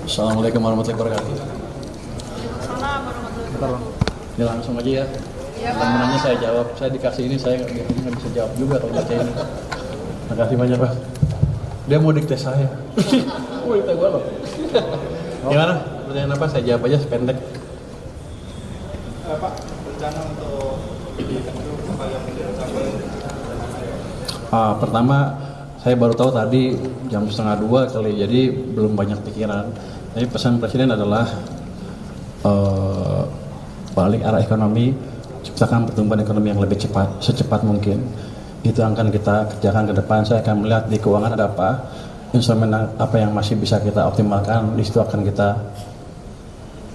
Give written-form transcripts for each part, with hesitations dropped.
Assalamualaikum warahmatullahi wabarakatuh. Waalaikumsalam warahmatullahi wabarakatuh. Ya langsung aja ya. Iya, Pak. Temenannya saya jawab. Saya dikasih ini saya nggak bisa jawab juga kalau baca ini. Makasih banyak Pak. Dia mau dikte saya. Oh dikte gue loh. Gimana? Pertanyaan apa? Saya jawab aja sependek. Pak, rencana untuk apa yang dicapai? Pertama saya baru tahu tadi jam 1:30 kali, jadi belum banyak pikiran. Tapi pesan presiden adalah balik arah ekonomi, ciptakan pertumbuhan ekonomi yang lebih cepat, secepat mungkin. Itu akan kita kerjakan ke depan. Saya akan melihat di keuangan ada apa, instrumen apa yang masih bisa kita optimalkan. Di situ akan kita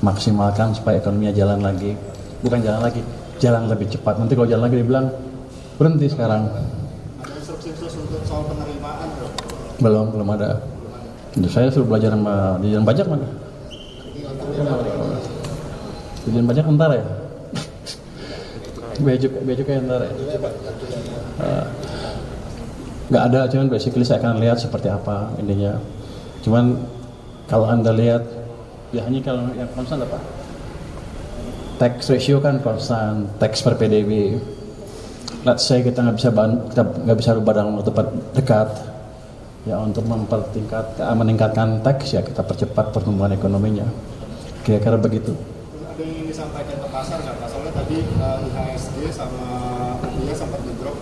maksimalkan supaya ekonominya jalan lagi. Bukan jalan lagi, jalan lebih cepat. Nanti kalau jalan lagi dibilang berhenti sekarang. Ada instruksi khusus untuk soal penerimaan, bro? Belum ada. Saya suruh belajar sama Dirjen Pajak mana? Dirjen Pajak ntar ya? Bea cukai ntar ya? Nggak ada, cuman basically saya akan lihat seperti apa intinya. Cuman kalau Anda lihat, ya hanya kalau yang konstan apa? Tax ratio kan konstan, tax per PDB. Let's say kita nggak bisa rubah dalam waktu dekat. Ya untuk meningkatkan tax ya kita percepat pertumbuhan ekonominya. Kira-kira begitu. Ada yang ingin disampaikan ke pasar nggak? Pasalnya tadi IHSG sama UIA sempat ngedrop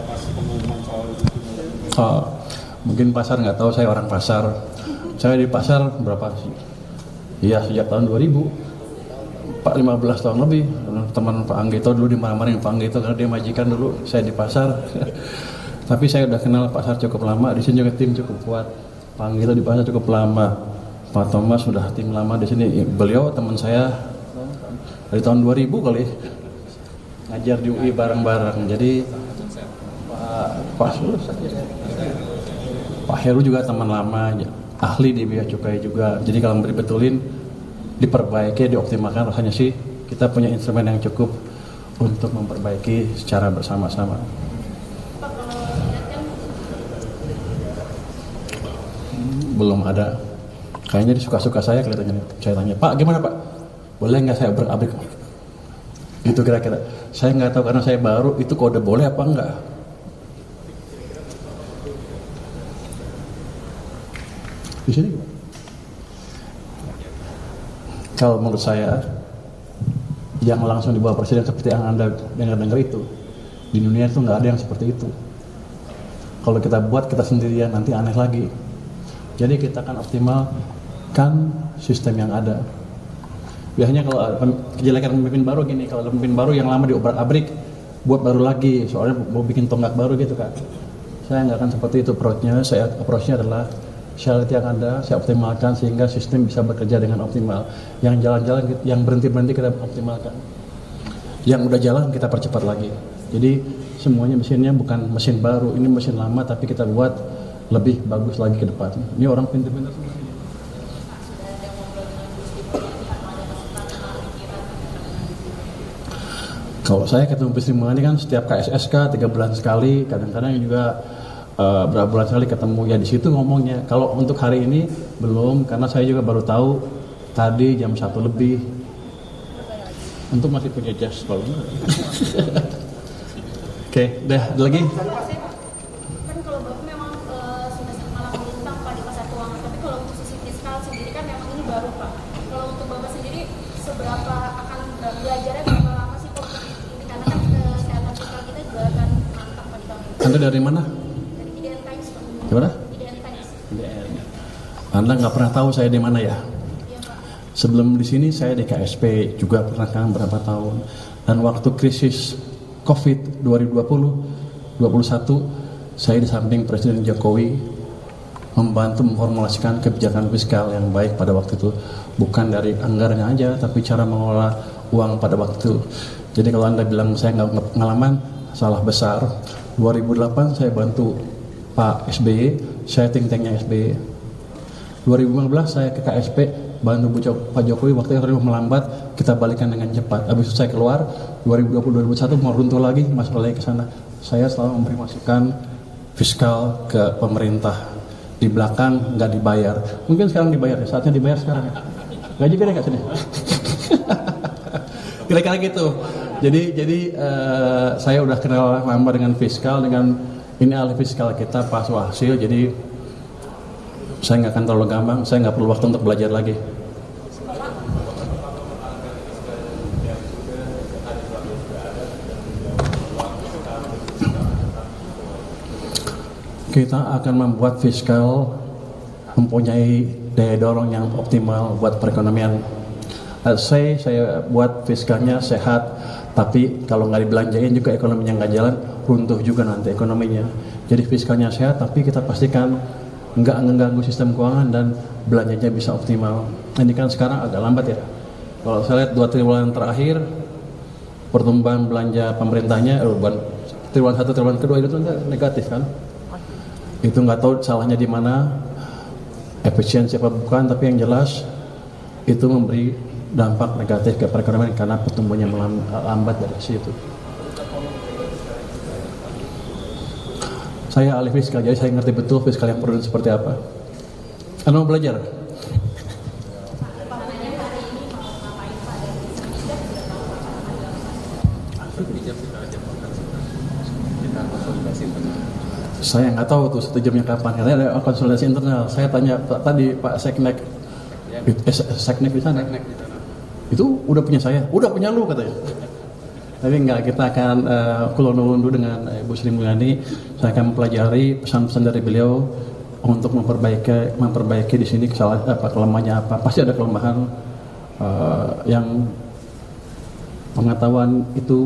pas pengumuman soal itu. Mungkin pasar nggak tahu, saya orang pasar. Saya di pasar berapa sih? Iya sejak tahun 2000. Pak 15 tahun lebih. Teman Pak Anggito dulu dimarah-marahin Pak Anggito karena dia majikan dulu. Saya di pasar. Tapi saya udah kenal pasar cukup lama. Di sini juga tim cukup kuat. Pak Anggito di pasar cukup lama. Pak Thomas sudah tim lama di sini. Beliau teman saya dari tahun 2000 kali ngajar di UI bareng-bareng. Jadi Pak Heru juga teman lama, ahli di bea cukai juga. Jadi kalau mau dibetulin, diperbaiki, dioptimalkan, rasanya sih kita punya instrumen yang cukup untuk memperbaiki secara bersama-sama. Belum ada. Kayaknya disuka-suka saya kelihatannya. Saya tanya, Pak gimana Pak? Boleh nggak saya abrik? Gitu kira-kira. Saya nggak tahu karena saya baru, itu kode boleh apa enggak. Di sini gimana? Kalau menurut saya yang langsung di bawah presiden seperti yang Anda dengar itu, di dunia itu nggak ada yang seperti itu. Kalau kita buat kita sendirian nanti aneh lagi. Jadi kita akan optimalkan sistem yang ada. Biasanya kalau kejelekan pemimpin baru gini, kalau pemimpin baru yang lama diobrak-abrik, buat baru lagi, soalnya mau bikin tonggak baru gitu kan. Saya nggak akan seperti itu approach-nya adalah syarat yang ada, saya optimalkan sehingga sistem bisa bekerja dengan optimal. Yang jalan-jalan, yang berhenti-berhenti kita optimalkan. Yang udah jalan kita percepat lagi. Jadi semuanya mesinnya bukan mesin baru, ini mesin lama tapi kita buat lebih bagus lagi ke depan. Ini orang pintar-pintar semua. Kalau saya ketemu Sri Mulyani kan setiap KSSK 3 bulan sekali, kadang-kadang juga berapa bulan sekali ketemu ya di situ ngomongnya. Kalau untuk hari ini belum, karena saya juga baru tahu tadi jam 1 lebih. Untuk masih punya jas kalau Oke, dah ada lagi. Kan kalau Bapak memang sudah malam bintang Pak di pasar keuangan, tapi kalau untuk sisi fiskal sendiri kan memang ini baru Pak. Kalau untuk Bapak sendiri seberapa akan belajarnya berapa lama sih Pak ini, karena kan kesehatan fiskal kita juga akan mantap Pak di tahun ini. Anda dari mana? Dari IDN Times Pak. Gimana? IDN Times. Anda nggak pernah tahu saya di mana ya? Iya Pak. Sebelum di sini saya di KSP juga pernah kan berapa tahun. Dan waktu krisis COVID 2020-21 saya di samping Presiden Jokowi membantu memformulasikan kebijakan fiskal yang baik pada waktu itu, bukan dari anggarannya aja tapi cara mengelola uang pada waktu itu. Jadi kalau Anda bilang saya nggak pengalaman, salah besar. 2008 saya bantu Pak SBY, saya think tanknya SBY. 2015 saya ke KSP bantu Pak Jokowi, waktu yang melambat kita balikan dengan cepat. Habis itu saya keluar 2020-2021 mau runtuh lagi, masuk lagi ke sana. Saya selalu memberi masukan fiskal ke pemerintah. di belakang nggak dibayar. Mungkin sekarang dibayar, saatnya dibayar sekarang ya. Gaji gede nggak sini? Kira-kira gitu. Jadi saya udah kenal lama dengan fiskal, dengan ini ahli fiskal kita Pak Suhasil. Jadi saya nggak akan terlalu gampang, saya nggak perlu waktu untuk belajar lagi. Kita akan membuat fiskal mempunyai daya dorong yang optimal buat perekonomian. Saya buat fiskalnya sehat, tapi kalau nggak dibelanjain juga ekonominya nggak jalan, runtuh juga nanti ekonominya. Jadi fiskalnya sehat, tapi kita pastikan nggak mengganggu sistem keuangan dan belanjanya bisa optimal. Ini kan sekarang agak lambat ya. Kalau saya lihat 2 triwulan terakhir, pertumbuhan belanja pemerintahnya, triwulan 1, triwulan kedua itu negatif kan? Itu nggak tahu salahnya di mana, efisiensi apa bukan, tapi yang jelas itu memberi dampak negatif ke perekonomian karena pertumbuhannya melambat dari situ. Saya ahli fiskal, jadi saya ngerti betul fiskal yang perlu seperti apa. Anda mau belajar? Saya nggak tahu tuh 1 jamnya kapan, karena ada konsultasi internal. Saya tanya tadi Pak Seknek, Seknek di sana. Itu udah punya saya, udah punya lu katanya. Tapi enggak, kita akan kulonulundu dengan Ibu Sri Mulyani. Saya akan mempelajari pesan-pesan dari beliau untuk memperbaiki di sini kelemahannya apa. Pasti ada kelemahan yang pengetahuan itu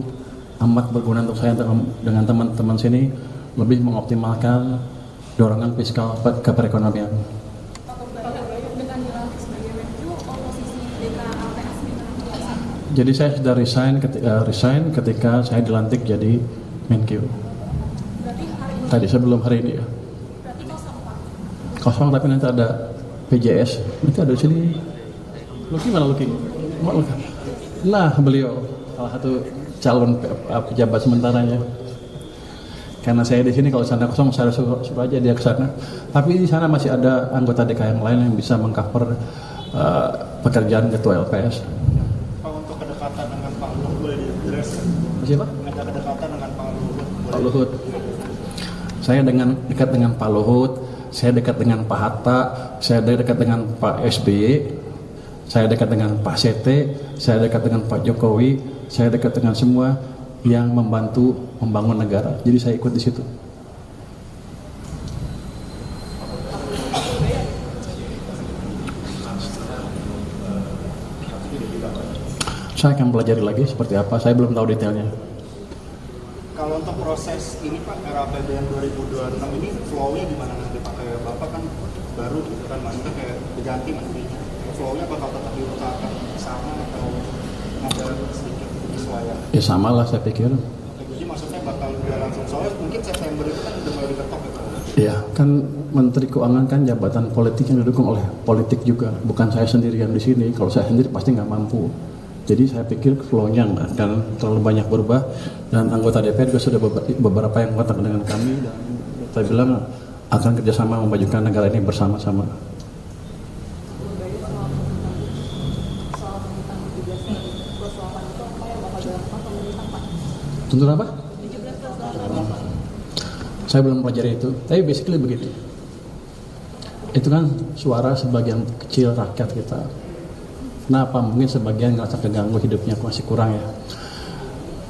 amat berguna untuk saya dengan teman-teman sini lebih mengoptimalkan dorongan fiskal ke perekonomian. Jadi saya sudah resign ketika saya dilantik jadi Menkyu. Tadi sebelum hari ini ya. Kosong, tapi nanti ada PJS. Nanti ada di sini. Luki mana Luki? Nah, beliau salah satu calon pejabat sementaranya. Karena saya di sini, kalau sana kosong saya suruh aja dia ke sana. Tapi di sana masih ada anggota DK yang lain yang bisa mengcover pekerjaan ketua LPS. Siapa? Ada kedekatan dengan Pak Luhut. Pak Luhut. Saya dekat dengan Pak Luhut, saya dekat dengan Pak Hatta, saya dekat dengan Pak SBY, saya dekat dengan Pak Sete, saya dekat dengan Pak Jokowi, saya dekat dengan semua yang membantu membangun negara. Jadi saya ikut di situ. Saya akan pelajari lagi seperti apa, saya belum tahu detailnya. Kalau untuk proses ini Pak, RAPBN 2026 ini flow-nya gimana nanti Pak? Kayak Bapak kan baru gitu kan, maksudnya kayak diganti nanti. Flow-nya bakal tetap diusahakan sama atau ada sedikit kesesuaian? Ya sama lah saya pikir. Jadi maksudnya bakal langsung, soalnya mungkin September itu kan udah mulai diketok gitu. Iya, kan Menteri Keuangan kan jabatan politik yang didukung oleh politik juga. Bukan saya sendiri yang di sini, kalau saya sendiri pasti nggak mampu. Jadi saya pikir flow-nya nggak akan terlalu banyak berubah, dan anggota DPR juga sudah beberapa yang kontak dengan kami, dan saya bilang akan kerjasama memajukan negara ini bersama-sama. Tentu apa? Saya belum pelajari itu, tapi basically begitu. Itu kan suara sebagian kecil rakyat kita. Kenapa? Mungkin sebagian ngerasa keganggu hidupnya masih kurang ya.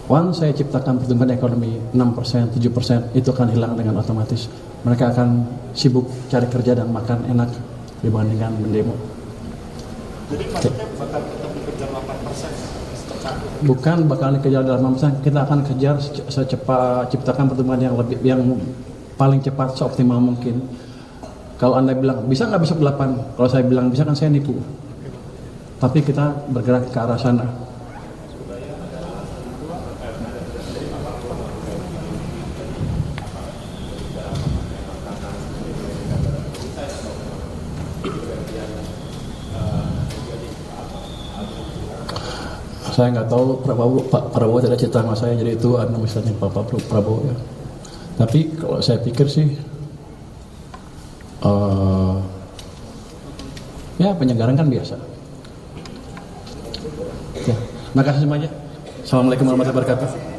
Once saya ciptakan pertumbuhan ekonomi 6%, 7%, itu akan hilang dengan otomatis. Mereka akan sibuk cari kerja dan makan enak dibandingkan mendemo. Jadi maksudnya bakal tetap dikejar 8%? Bukan bakal dikejar 8%, kita akan kejar secepat ciptakan pertumbuhan yang paling cepat, seoptimal mungkin. Kalau Anda bilang bisa nggak besok 8, kalau saya bilang bisa kan saya nipu. Tapi kita bergerak ke arah sana. Saya nggak tahu Pak Prabowo tidak cerita sama saya, jadi itu misalnya Pak Prabowo ya. Tapi kalau saya pikir sih Ya penyegaran kan biasa. Ya, makasih semuanya. Assalamualaikum warahmatullahi wabarakatuh.